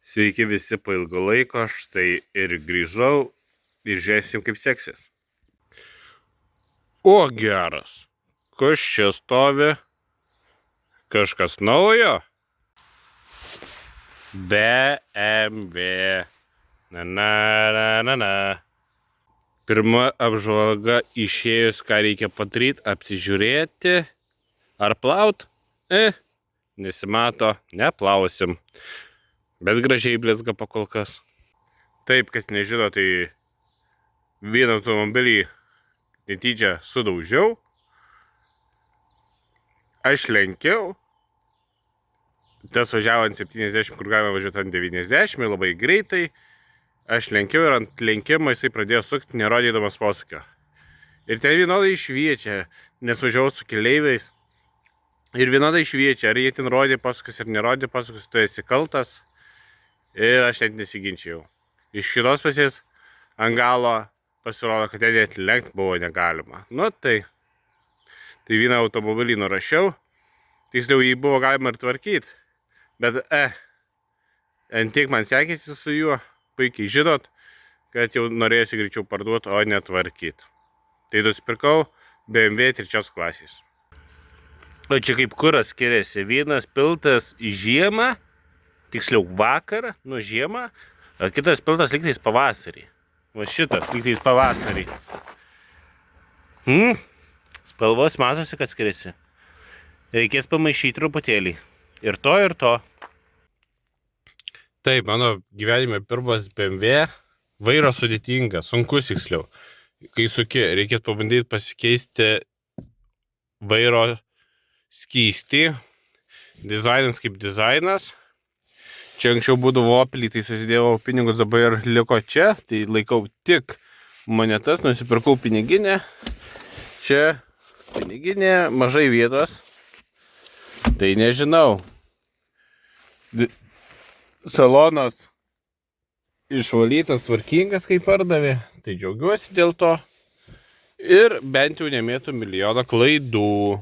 Sveiki visi po ilgo laiko, štai ir grįžau ir žiūrėsim, kaip seksis. O geras, kas čia stovi? Kažkas naujo? BMW. Na. Pirma apžvalga išėjus, ką reikia padaryti, apsižiūrėti. Ar plaut? Nesimato, neplausim. Bet gražiai blizga pakol kas. Taip, kas nežino, tai vieną automobilį netyčia sudaužiau. Aš lenkiau. Tas važiavo ant 70, kur galima važiuoti ant 90, labai greitai. Aš lenkiau ir ant lenkimo jisai pradėjo sukti, nerodydamas posūkio. Ir ten vienodai šviečia, nes važiavau su keleiviais. Ir vienodai šviečia, ar jie ten rodė posūkius ar nerodė posūkius, tu esi kaltas. Ir aš net nesiginčiau. Iš kitos pusės ant galo pasirodo, kad ten net lenkti buvo negalima. Nu tai vieną automobilį nurašiau. Tiksliau, jį buvo galima ir tvarkyti. Bet ant tiek man sekėsi su juo. Puikiai žinot, kad jau norėjusi greičiau parduoti, o netvarkyti. Tai nusipirkau BMW 3 klasės. O čia kaip kuras skiriasi. Vienas piltas žiemą, tiksliau vakarą, žiemą, o kitas piltas lygtais pavasarį. Va šitas lygtais pavasarį. Spalvos matosi, kad skiriasi. Reikės pamaišyti truputėlį. Ir to. Taip, mano gyvenime pirmas BMW. Vairo sudėtinga, sunkus tiksliau. Kai suki, reikės pabandyti pasikeisti vairo skystį. Dizainas kaip dizainas. Čia anksčiau būdavo Opelį, tai susidėjau pinigus, dabar ir liko čia. Tai laikau tik monetas, nusipirkau piniginę. Čia piniginė, mažai vietos. Tai nežinau. Salonas išvalytas, tvarkingas, kaip pardavė. Tai džiaugiuosi dėl to. Ir bent jau nemėtų milijoną klaidų.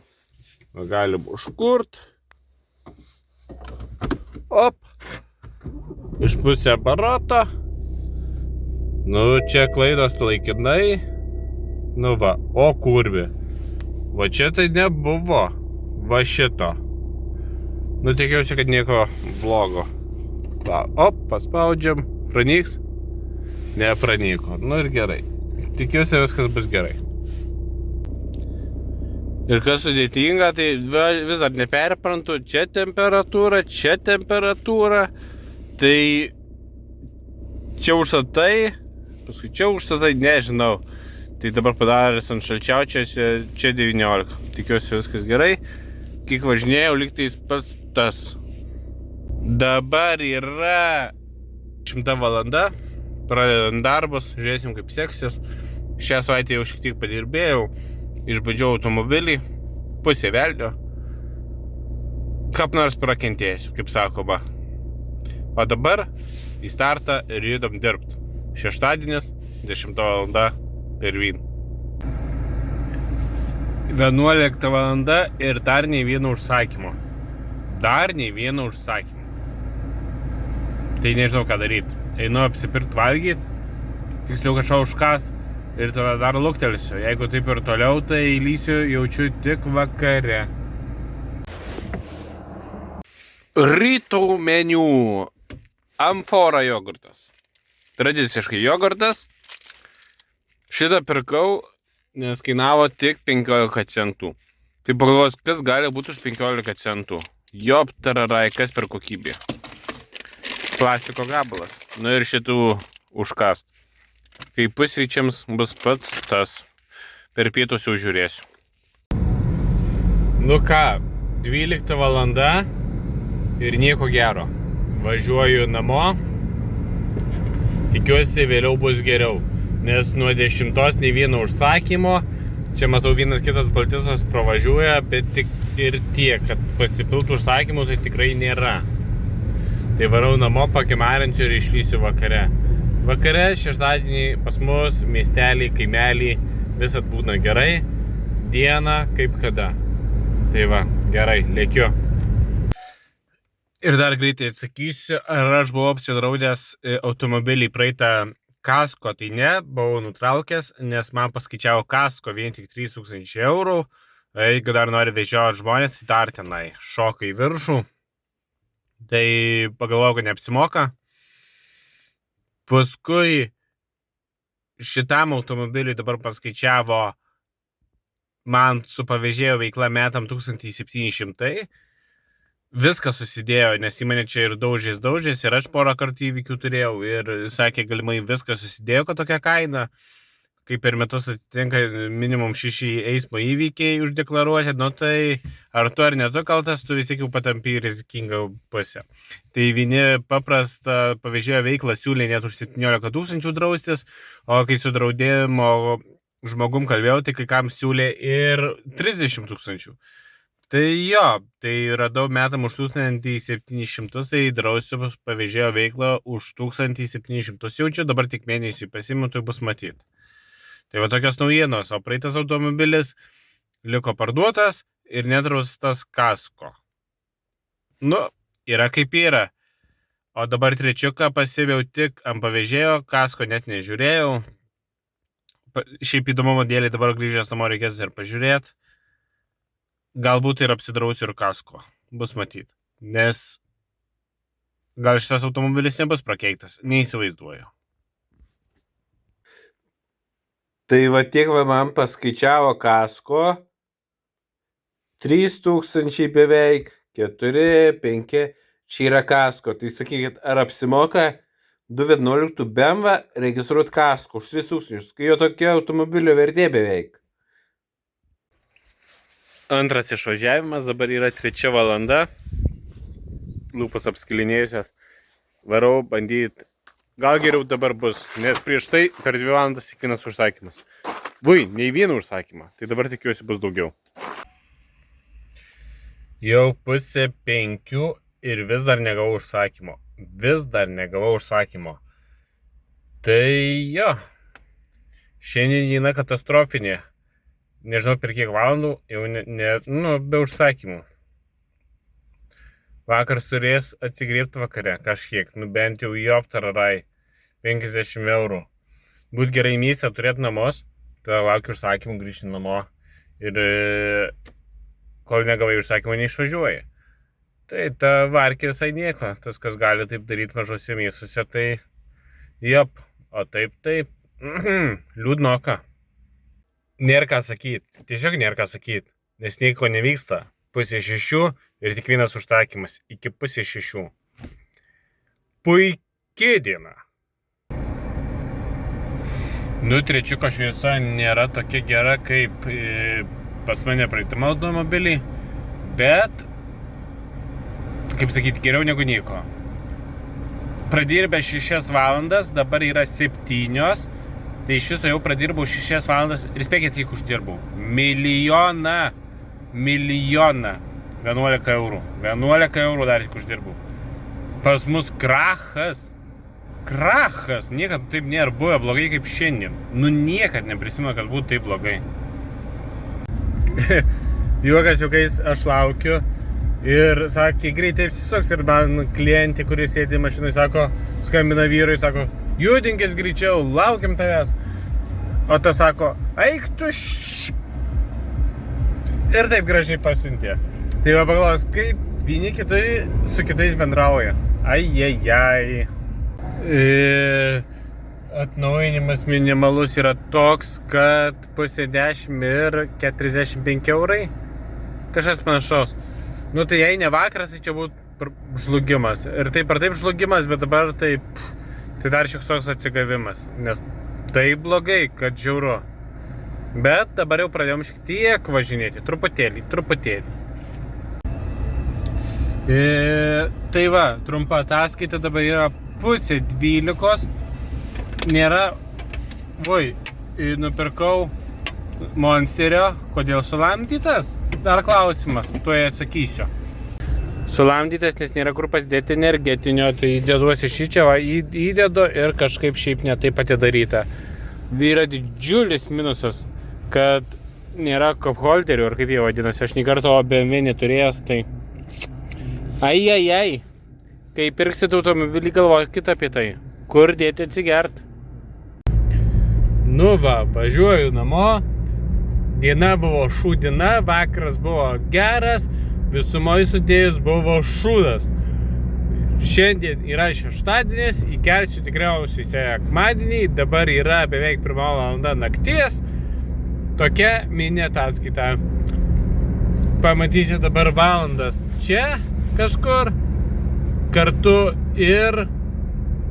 Galim užkurt. Op. Išpusė aparato. Čia klaidos laikinai. Va, o kurvi. Va čia tai nebuvo. Va šito. Tikiausi, kad nieko blogo. Va, op, paspaudžiam. Pranyks? Nepranyko. Ir gerai. Tikiuosi, viskas bus gerai. Ir kas sudėtinga, tai vis dar neperprantu. Čia temperatūra. Tai čia užstatai, paskui čia užstatai, nežinau. Tai dabar padaręs ant šalčiau, čia 19. Tikiuosi viskas gerai. Kiek važinėjau, lygtais pats tas. Dabar yra 100 valanda. Pradedant darbus, žiūrėsim kaip seksis. Šią savaitę jau šiek tiek padirbėjau. Išbandžiau automobilį. Pusė velnio. Kaip nors prakentėsiu, kaip sakoma. O dabar į startą ir judam dirbti. Šeštadienis, 10 valanda pirmyn. 11 valanda ir dar nei vieno užsakymo. Tai nežinau ką daryti. Einu apsipirkti valgyti, tiksliau kažką užkast ir tada dar luktelsiu. Jeigu taip ir toliau, tai lysiu jaučiu tik vakare. Ryto meniu. Amfora jogurtas. Tradiciškai jogurtas. Šitą pirkau, nes kainavo tik 15 centų. Tai pagalvos, kas gali būti už 15 centų. Jop tararai, kas per kokybė. Plastiko gabalas. Ir šitų užkast. Kai pusryčiams bus pats tas. Per pietus jau žiūrėsiu. 12 valanda ir nieko gero. Važiuoju namo. Tikiuosi vėliau bus geriau. Nes nuo 10 nei vieno užsakymo. Čia matau vienas kitas baltisas pravažiuoja, bet tik ir tiek, kad pasipiltų užsakymų tai tikrai nėra. Tai varau namo, pakimarinsiu ir išlysiu vakare. Vakare, šeštadienį pas mus, miestelį, kaimelį, visat būna gerai. Diena kaip kada. Tai va, gerai, lėkiu. Ir dar greitai atsakysiu, ar aš buvau apsidraudęs automobilį praeitą kasko, tai ne, buvau nutraukęs, nes man paskaičiavo kasko vien tik 3000 eurų. Jeigu dar nori vežioti žmonės, tai dar tenai šoka į viršų. Tai pagalvojau, kad neapsimoka. Paskui šitam automobiliui dabar paskaičiavo man su pavėžėjo veikla metam 1700. Viskas susidėjo, nes į mane čia ir daužės, ir aš porą kartų įvykių turėjau ir sakė, galimai viskas susidėjo, kad tokia kaina, kai per metus atitinka minimum 6 eismo įvykiai uždeklaruoti, nu tai ar tu ar ne tu kaltas, tu vis tiek jau patampi rizikingą pusę. Tai vieni paprastą pavėžėjo veiklą siūlė net už 17 000 draustis, o kai su draudimo žmogum kalbėjau, tai kai kam siūlė ir 30 000. Tai jo, tai radau metam už 1700, tai drausiu pavėžėjo veiklą už 1700 jaučiu, dabar tik mėnesį pasiimu, tai bus matyti. Tai va tokios naujienos, o praeitas automobilis liko parduotas ir nedraustas kasko. Nu, yra kaip yra. O dabar trečiuką pasėmiau tik ant pavėžėjo, kasko net nežiūrėjau. Šiaip įdomumo dėlį dabar grįžęs namo reikės ir pažiūrėti. Galbūt ir apsidrausiu ir kasko. Bus matyti. Nes gal šitas automobilis nebus prakeiktas. Neįsivaizduoju. Tai va tiek man paskaičiavo kasko. 3000 beveik. 4, 5. Čia yra kasko. Tai sakykit, ar apsimoka 2.11 BMW registruoti kasko už 3000, kai jo tokia automobilio vertė beveik. Antras išvažiavimas, dabar yra 3 valanda. Lūpas apskilinėjusios. Varau bandyti. Gal geriau dabar bus, nes prieš tai per 2 valandas kiekvienas užsakymas. Nei vieną užsakymą, tai dabar tikiuosi bus daugiau. Jau 4:30 ir vis dar negavau užsakymo. Tai jo, šiandien diena katastrofinė. Nežinau per kiek valandų, jau be užsakymų. Vakar turės atsigriebti vakare kažkiek, bent jau jo aptararai 50 eurų. Būt gerai mėsą turėti namos, tada laukiu užsakymų grįžti namo ir kol negavai užsakymą neišvažiuoji. Tai ta varkė visai nieko, tas kas gali taip daryti mažose mėsuose, tai jop, o taip, liūdnoka. Nėra ką sakyti, tiesiog nėra ką sakyti, nes nieko nevyksta. 5:30 ir tik vienas užsakymas iki 5:30. Puikiai diena. Trečiuko šviesa nėra tokia gera kaip pas mane praeitam automobilį, bet, kaip sakyti, geriau negu nieko. Pradirbę 6 valandas, dabar yra 7. Tai iš viso jau pradirbau 6 valandas ir spėkit, kiek uždirbau. Milijoną. 11 eurų. 11 eurų dar tik uždirbau. Pas mus krachas. Niekad taip nėra buvę blogai kaip šiandien. Niekad neprisimenu, kad būtų taip blogai. Juokais aš laukiu. Ir sakė, greitai apsisuks ir man klientė, kuris sėdi mašinai, sako, skambina vyrui, sako, judinkis greičiau, laukiam tavęs. O tas sako, eik tu Ir taip gražiai pasiuntė. Tai va pagalvos, kaip vieni kitai su kitais bendrauja. Ai. Atnaujinimas minimalus yra toks, kad 9:30 ir 45 eurai. Kažkas panašaus. Tai jei ne vakaras, tai čia būtų žlugimas. Ir taip ar taip žlugimas, bet dabar taip, tai dar šioks toks atsigavimas. Nes tai blogai, kad žiauru. Bet dabar jau pradėjom šiek tiek važinėti, truputėlį. Tai va, trumpa ataskaita, dabar yra 11:30. Nėra, nupirkau Monsterio, kodėl sulamdytas? Dar klausimas, tuoj atsakysiu. Sulamdytas, nes nėra kur pasidėti energetinio, tai įdeduosi šičia, įdedu ir kažkaip šiaip netaip atidaryta. Yra didžiulis minusas, kad nėra cup holderių, ar kaip jie vadinasi, aš nei karto BMW neturėjęs, tai ai. Kai pirksit automobilį, galvokit apie tai. Kur dėti atsigert? Nu va, važiuoju namo. Diena buvo šūdina, vakaras buvo geras, visumoje sudėjus buvo šūdas. Šiandien yra šeštadienis, įkelsiu tikriausiai sekmadienį, dabar yra beveik 1 valanda nakties. Tokia mini ataskaita. Pamatysiu dabar valandas čia kažkur, kartu ir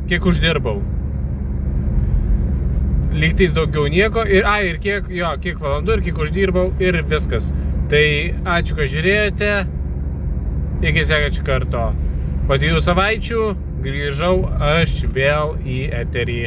kiek uždirbau. Lygtais daugiau nieko ir kiek valandų ir kiek uždirbau ir viskas. Tai ačiū, kad žiūrėjote. Iki sekančio karto. Po 2 savaičių grįžau aš vėl į eterį.